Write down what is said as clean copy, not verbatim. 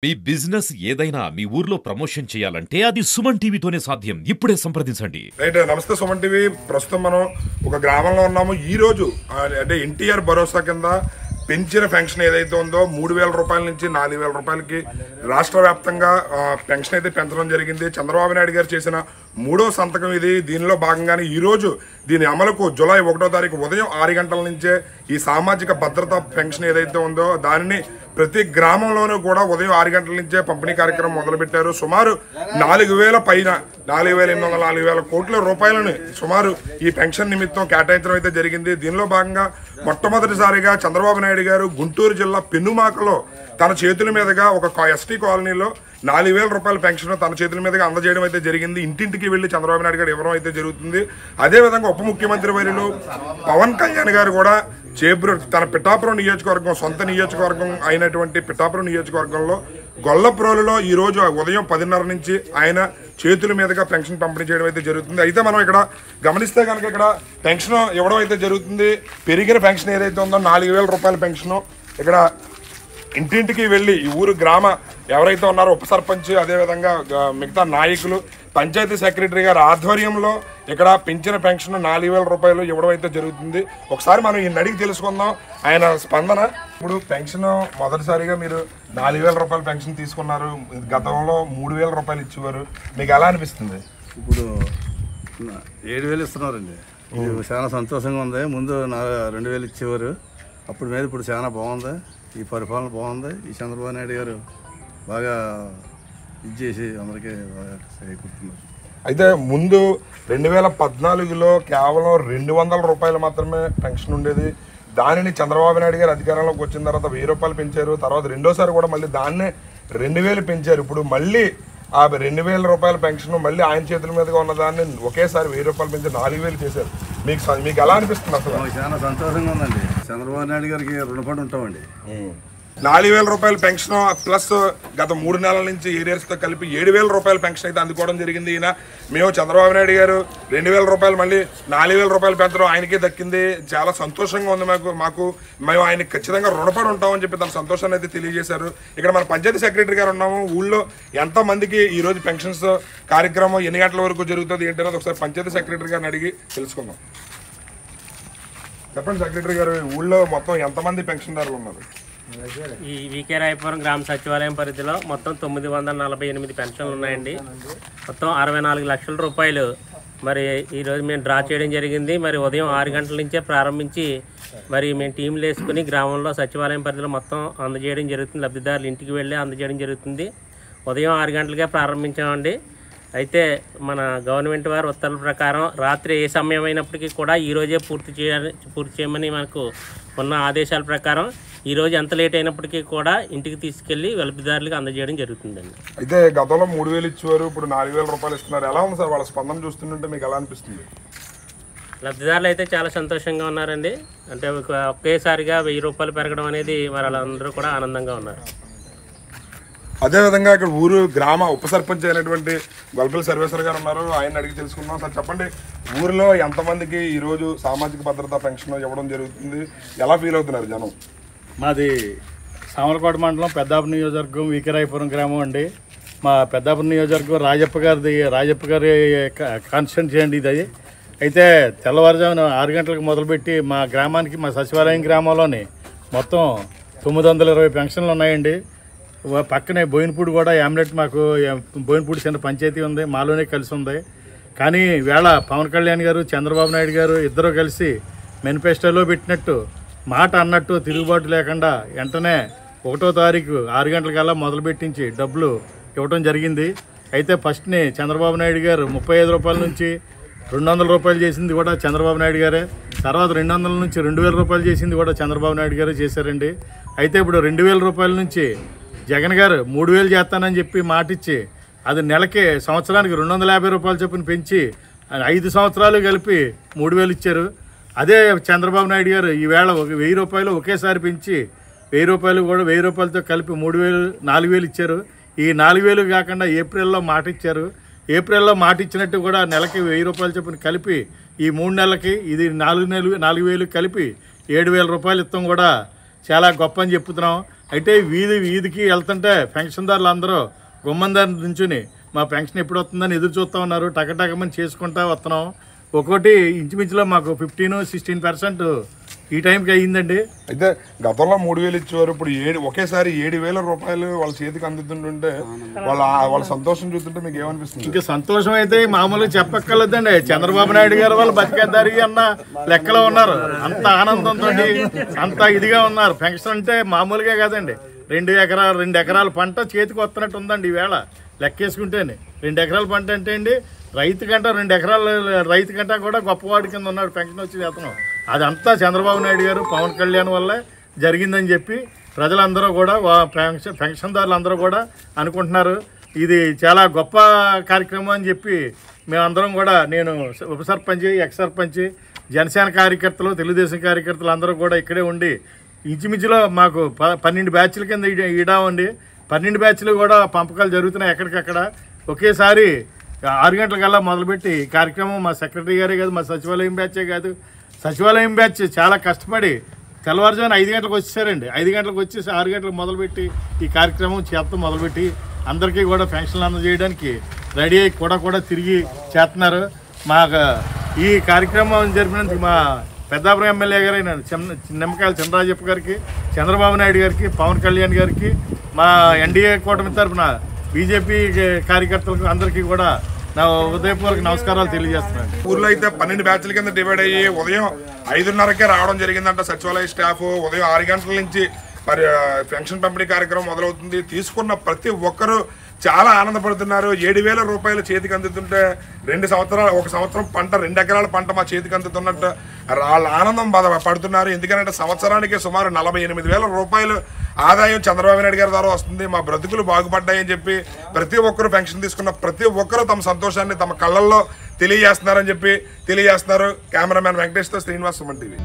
మీ business ఏదైనా మీ ఊర్లో promotion చేయాలంటే అది సుమన్ టీవీతోనే సాధ్యం. ఇప్పుడే సంప్రదించండి. రైట్, నమస్తే సుమన్ టీవీ. ప్రస్తుతం మనం ఒక గ్రామంలో ఉన్నాము. ఈ రోజు అంటే ఎన్టీఆర్ భరోసా కింద పెంచిన పెన్షన్ ఏదైతే ఉందో 3,000 రూపాయల నుంచి 4,000 రూపాయలకి రాష్ట్ర వ్యాప్తంగా పెన్షన్ అయితే పెంచడం జరిగింది. చంద్రబాబు నాయుడు గారు చేసిన 3వ సంతకం ఇది. దీనిలో భాగంగానే ఈరోజు దీని అమలుకు జూలై 1వ తారీఖు ఉదయం 6 గంటల నుంచే ఈ సామాజిక భద్రత పెన్షన్ ఏదైతే ఉందో దానిని ప్రతి గ్రామంలోనూ కూడా ఉదయం 6 గంటల నుంచే పంపిణీ కార్యక్రమం మొదలుపెట్టారు. సుమారు 4,000 పైన 4,800 4,000 కోట్ల రూపాయలను సుమారు ఈ పెన్షన్ నిమిత్తం కేటాయించడం అయితే జరిగింది. దీనిలో భాగంగా మొట్టమొదటిసారిగా చంద్రబాబు నాయుడు గారు గుంటూరు జిల్లా పెన్నుమాకలో తన చేతుల మీదుగా ఒక ఎస్టీ కాలనీలో 4,000 రూపాయల పెన్షన్ తన చేతుల మీదుగా అందజేయడం అయితే జరిగింది. ఇంటింటికి వెళ్లి చంద్రబాబు నాయుడు గారు ఇవ్వడం అయితే జరుగుతుంది. అదేవిధంగా ఉప ముఖ్యమంత్రి వర్యులు పవన్ కళ్యాణ్ గారు కూడా తన పిఠాపురం నియోజకవర్గం సొంత నియోజకవర్గం అయినటువంటి పిఠాపురం నియోజకవర్గంలో గొల్లప్రోలులో ఈ రోజు ఉదయం 10:30 నుంచి ఆయన చేతుల మీదుగా పెన్షన్ పంపిణీ చేయడం అయితే జరుగుతుంది. అయితే మనం ఇక్కడ గమనిస్తే కనుక ఇక్కడ పెన్షన్ ఇవ్వడం అయితే జరుగుతుంది. పెరిగిన పెన్షన్ ఏదైతే ఉందో 4,000 రూపాయల పెన్షన్ ఇక్కడ ఇంటింటికి వెళ్ళి ఈ ఊరు గ్రామ ఎవరైతే ఉన్నారో ఉప సర్పంచ్, అదేవిధంగా మిగతా నాయకులు, పంచాయతీ సెక్రటరీ గారి ఆధ్వర్యంలో ఇక్కడ పెంచిన పెన్షన్ 4,000 రూపాయలు ఇవ్వడం అయితే జరుగుతుంది. ఒకసారి మనం ఈయన అడిగి తెలుసుకుందాం ఆయన స్పందన. ఇప్పుడు పెన్షన్ మొదటిసారిగా మీరు 4,000 రూపాయల పెన్షన్ తీసుకున్నారు. గతంలో 3,000 రూపాయలు ఇచ్చేవారు. మీకు ఎలా అనిపిస్తుంది? ఇప్పుడు 7,000 ఇస్తున్నారండి. చాలా సంతోషంగా ఉంది. ముందు 2,000 ఇచ్చేవారు. అప్పుడు మీద ఇప్పుడు చాలా బాగుంది. ఈ పరిపాలన బాగుంది. ఈ చంద్రబాబు నాయుడు గారు బాగా ఇది చేసి అందరికీ బాగా చేకూరుతున్నారు. అయితే ముందు 2014లో కేవలం 200 రూపాయలు మాత్రమే పెన్షన్ ఉండేది. దానిని చంద్రబాబు నాయుడు గారు అధికారంలోకి వచ్చిన తర్వాత 1,000 రూపాయలు పెంచారు. తర్వాత రెండోసారి కూడా మళ్ళీ దాన్నే 2,000 పెంచారు. ఇప్పుడు మళ్ళీ ఆ 2,000 రూపాయల పెన్షన్ మళ్ళీ ఆయన చేతుల మీదుగా ఉన్నదాన్ని ఒకేసారి 1,000 రూపాయలు పెంచి 4,000 చేశారు. మీకు ఎలా అనిపిస్తుంది అసలు? చాలా సంతోషంగా ఉందండి. చంద్రబాబు నాయుడు గారికి రుణపడి ఉంటామండి. 4,000 రూపాయల పెన్షన్ ప్లస్ గత 3 నెలల నుంచి ఏరియాస్తో కలిపి 7,000 రూపాయల పెన్షన్ అయితే అందుకోవడం జరిగింది. ఈయన మేము చంద్రబాబు నాయుడు గారు 2,000 రూపాయలు మళ్ళీ 4,000 రూపాయలు పెంచడం ఆయనకే దక్కింది. చాలా సంతోషంగా ఉంది మాకు. మేము ఆయనకి ఖచ్చితంగా రుణపడి ఉంటామని చెప్పి తన సంతోషాన్ని అయితే తెలియజేశారు. ఇక్కడ మన పంచాయతీ సెక్రటరీ గారు ఉన్నాము. ఊళ్ళో ఎంతమందికి ఈరోజు పెన్షన్స్ కార్యక్రమం ఎన్ని గంటల వరకు జరుగుతుంది ఏంటనేది ఒకసారి పంచాయతీ సెక్రటరీ గారిని అడిగి తెలుసుకుందాం. చెప్పండి సెక్రటరీ గారు, ఊళ్ళో మొత్తం ఎంతమంది పెన్షన్దారులు ఉన్నారు? ఈ వికే రాయపురం గ్రామ సచివాలయం పరిధిలో మొత్తం 948 పెన్షన్లు ఉన్నాయండి. మొత్తం 64 లక్షల రూపాయలు మరి ఈరోజు మేము డ్రా చేయడం జరిగింది. మరి ఉదయం 6 గంటల నుంచే ప్రారంభించి మరి మేము టీంలు వేసుకుని గ్రామంలో సచివాలయం పరిధిలో మొత్తం అందజేయడం జరుగుతుంది. లబ్ధిదారులు ఇంటికి వెళ్ళి అందజేయడం జరుగుతుంది. ఉదయం 6 గంటలకే ప్రారంభించామండి. అయితే మన గవర్నమెంట్ వారి ఉత్తర్వుల ప్రకారం రాత్రి ఏ సమయం అయినప్పటికీ కూడా ఈరోజే పూర్తి చేయమని మనకు ఉన్న ఆదేశాల ప్రకారం ఈరోజు ఎంత లేట్ అయినప్పటికీ కూడా ఇంటికి తీసుకెళ్లి లబ్ధిదారులకు అందజేయడం జరుగుతుందండి. అయితే గతంలో 3,000 ఇచ్చేవారు, ఇప్పుడు 4,000 రూపాయలు ఇస్తున్నారు. ఎలా ఉంది సార్ వాళ్ళ స్పందన చూస్తుంటే మీకు ఎలా అనిపిస్తుంది? లబ్ధిదారులు అయితే చాలా సంతోషంగా ఉన్నారండి. అంటే ఒకేసారిగా 1,000 రూపాయలు పెరగడం అనేది వాళ్ళందరూ కూడా ఆనందంగా ఉన్నారు. అదేవిధంగా ఇక్కడ ఊరు గ్రామ ఉప సర్పంచ్ అయినటువంటి గొల్పల్లి సర్వేశ్వర్ గారు ఉన్నారు. ఆయన అడిగి తెలుసుకుందాం. సార్ చెప్పండి, ఊరిలో ఎంతమందికి ఈరోజు సామాజిక భద్రత పెన్షన్ ఇవ్వడం జరుగుతుంది? ఎలా ఫీల్ అవుతున్నారు జనం? మాది సామర్లకోట మండలం పెద్దాపురం నియోజకవర్గం వికేరాయపురం గ్రామం అండి. మా పెద్దాపురం నియోజకవర్గం రాజప్ప గారి కాన్స్టిట్యున్సీ అండి ఇది. అయితే తెల్లవారుజామున 6 గంటలకు మొదలుపెట్టి మా గ్రామానికి మా సచివాలయం గ్రామంలోని మొత్తం 920 పెన్షన్లు ఉన్నాయండి. పక్కనే బోయినపూడి కూడా యామ్లెట్ మాకు బోయినపూడి చిన్న పంచాయతీ ఉంది, మాలోనే కలిసి ఉంది. కానీ వేళ పవన్ కళ్యాణ్ గారు చంద్రబాబు నాయుడు గారు ఇద్దరు కలిసి మేనిఫెస్టోలో పెట్టినట్టు మాట అన్నట్టు తిరుగుబాటు లేకుండా వెంటనే 1వ తారీఖు 6 గంటలకల్లా మొదలుపెట్టించి డబ్బులు ఇవ్వడం జరిగింది. అయితే ఫస్ట్ని చంద్రబాబు నాయుడు గారు 35 రూపాయల నుంచి 200 రూపాయలు చేసింది కూడా చంద్రబాబు నాయుడు గారే. తర్వాత 200 నుంచి 2,000 రూపాయలు చేసింది కూడా చంద్రబాబు నాయుడు గారే చేశారండి. అయితే ఇప్పుడు 2,000 రూపాయల నుంచి జగన్ గారు 3,000 చేస్తానని చెప్పి మాటిచ్చి అది నెలకి సంవత్సరానికి 250 రూపాయలు చొప్పున పెంచి 5 సంవత్సరాలు కలిపి 3,000 ఇచ్చారు. అదే చంద్రబాబు నాయుడు గారు ఈవేళ 1,000 రూపాయలు ఒకేసారి పెంచి 1,000 రూపాయలు కూడా 1,000 రూపాయలతో కలిపి 3,000 4,000 ఇచ్చారు. ఈ 4,000 కాకుండా ఏప్రిల్లో మాట ఇచ్చారు. ఏప్రిల్లో మాట ఇచ్చినట్టు కూడా నెలకి 1,000 రూపాయలు చొప్పున కలిపి ఈ 3 నెలలకి ఇది 4,000 కలిపి 7,000 రూపాయలు ఇస్తాం కూడా చాలా గొప్ప అని చెప్తున్నాం. అయితే వీధికి వెళ్తుంటే పెన్షన్దారులు అందరూ గుమ్మందారి నుంచుని మా పెన్షన్ ఎప్పుడు వస్తుందని ఎదురు చూస్తూ ఉన్నారు. టకటకమని చేసుకుంటా వస్తున్నాం. ఒక్కోటి ఇంచుమించులో మాకు 15-16% ఈ టైంకి అయ్యిందండి. అయితే గతంలో 3,000 ఇచ్చేవారు, ఇప్పుడు ఒకేసారి 7,000 రూపాయలు వాళ్ళ చేతికి అందుతుంటుంటే వాళ్ళ సంతోషం చూస్తుంటే మీకు ఏమనిపిస్తుంది? ఇంకా సంతోషం అయితే మామూలుగా చెప్పక్కర్లేదండి. చంద్రబాబు నాయుడు గారు వాళ్ళు బతికేదారి అన్న లెక్కలో ఉన్నారు. అంత ఆనందంతో అంత ఇదిగా ఉన్నారు. పెన్షన్ అంటే మామూలుగా కాదండి. 2 ఎకరాల పంట చేతికి వస్తున్నట్టు ఉందండి ఈవేళ లెక్కేసుకుంటేనే. 2 ఎకరాల పంట అంటే అండి రైతు కంట 2 ఎకరాల రైతు కంట కూడా గొప్పవాడి కింద ఉన్నాడు పెన్షన్ వచ్చి చేతనం. అదంతా చంద్రబాబు నాయుడు గారు పవన్ కళ్యాణ్ వల్లే జరిగిందని చెప్పి ప్రజలందరూ కూడా పెన్షన్దారులు అందరూ కూడా అనుకుంటున్నారు. ఇది చాలా గొప్ప కార్యక్రమం అని చెప్పి మేమందరం కూడా, నేను ఉప సర్పంచ్, ఎక్స్ సర్పంచ్, జనసేన కార్యకర్తలు, తెలుగుదేశం కార్యకర్తలు అందరూ కూడా ఇక్కడే ఉండి ఇంచుమించులో మాకు 12 బ్యాచ్ల కింద ఇడామండి. 12 బ్యాచ్లు కూడా పంపకాలు జరుగుతున్నాయి ఎక్కడికక్కడ. ఒకేసారి 6 గంటలకల్లా మొదలుపెట్టి కార్యక్రమం మా సెక్రటరీ గారే కాదు, మా సచివాలయం బ్యాచే కాదు, సచివాలయం బ్యాచ్ చాలా కష్టపడి తెల్లవారుజామున 5 గంటలకు వచ్చేసారండి. 5 గంటలకు వచ్చేసి 6 గంటలకు మొదలుపెట్టి ఈ కార్యక్రమం చేత మొదలుపెట్టి అందరికీ కూడా పెన్షన్లు అందజేయడానికి రెడీ అయ్యి కూడా తిరిగి చేస్తున్నారు. మాకు ఈ కార్యక్రమం జరిపినందుకు మా పెద్దాపురం ఎమ్మెల్యే గారైన నిమ్మకాయల చంద్రరాజప్ప గారికి, చంద్రబాబు నాయుడు గారికి, పవన్ కళ్యాణ్ గారికి, మా ఎన్డీఏ కూటమి తరఫున బీజేపీ కార్యకర్తలకు అందరికీ కూడా నా ఉదయపూర్వక నమస్కారాలు తెలియజేస్తున్నాను. ఊర్లో అయితే 12 బ్యాచ్ల కింద డివైడ్ అయ్యి ఉదయం 5:30కే రావడం జరిగిందంట సచివాలయ స్టాఫ్. ఉదయం 6 గంటల నుంచి పెన్షన్ పంపిణీ కార్యక్రమం మొదలవుతుంది. తీసుకున్న ప్రతి ఒక్కరూ చాలా ఆనందపడుతున్నారు. 7,000 రూపాయలు చేతికి అందుతుంటే 1 సంవత్సరం పంట 2 ఎకరాల పంట మా చేతికి అందుతున్నట్టు వాళ్ళ ఆనందం పడుతున్నారు. ఎందుకంటే సంవత్సరానికి సుమారు 48,000 రూపాయలు ఆదాయం చంద్రబాబు నాయుడు గారి ద్వారా వస్తుంది. మా బ్రతుకులు బాగుపడ్డాయని చెప్పి ప్రతి ఒక్కరు పెన్షన్ తీసుకున్న ప్రతి ఒక్కరూ తమ సంతోషాన్ని తమ కళ్ళల్లో తెలియజేస్తున్నారు. కెమెరామ్యాన్ వెంకటేష్తో శ్రీనివాస్, సుమన్ టీవీ.